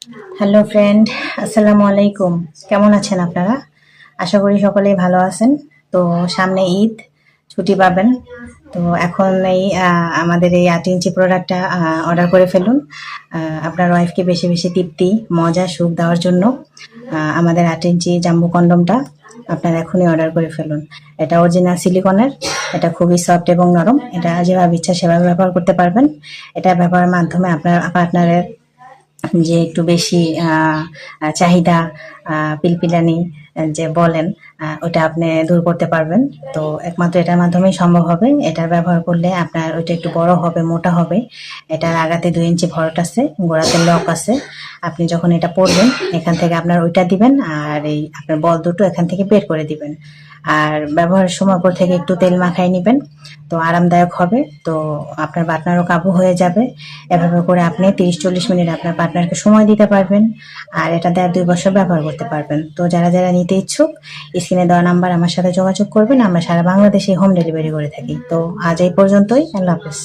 Hello friend, আসসালামু আলাইকুম। কেমন আছেন আপনারা? আশা করি সকলেই ভালো আছেন। তো সামনে ঈদ, ছুটি পাবেন। তো এখন আমাদের এই 8 ইঞ্চি প্রোডাক্টটা অর্ডার করে ফেলুন। আপনার ওয়াইফকে বেশি বেশি তৃপ্তি, মজা, সুখ দেওয়ার জন্য আমাদের 8 ইঞ্চি জাম্বো কন্ডমটা আপনারা এখনই অর্ডার করে ফেলুন। এটা অরিজিনাল সিলিকনের, এটা খুবই সফট এবং নরম। এটা যেভাবে ইচ্ছা সেভাবে ব্যবহার করতে পারবেন। এটা ব্যবহারের মাধ্যমে আপনার পার্টনারের যে একটু বেশি চাহিদা, পিলপিলানি যে বলেন, ওটা আপনি দূর করতে পারবেন। তো একমাত্র এটার মাধ্যমেই সম্ভব হবে। এটা ব্যবহার করলে আপনার ওইটা একটু বড় হবে, মোটা হবে। এটার আগাতে 2 ইঞ্চি ভরট আছে, গোড়াতে লক আছে। আপনি যখন এটা পরবেন, এখান থেকে আপনার ওইটা দিবেন, আর এই আপনার বল দুটো এখান থেকে বের করে দিবেন। আর ব্যবহারের সময় উপর থেকে একটু তেল মাখায় নিবেন, তো আরামদায়ক হবে। তো আপনার পার্টনারও কাবু হয়ে যাবে। এভাবে করে আপনি 30-40 মিনিট আপনার পার্টনারকে সময় দিতে পারবেন। আর এটা দিয়ে 2 বছর ব্যবহার করতে পারবেন। তো যারা যারা নিতে ইচ্ছুক, স্ক্রিনে দেওয়া নাম্বার আমার সাথে যোগাযোগ করবেন। আমরা সারা বাংলাদেশে হোম ডেলিভারি করে থাকি। তো আজ এই পর্যন্তই। আল্লাহ হাফেজ।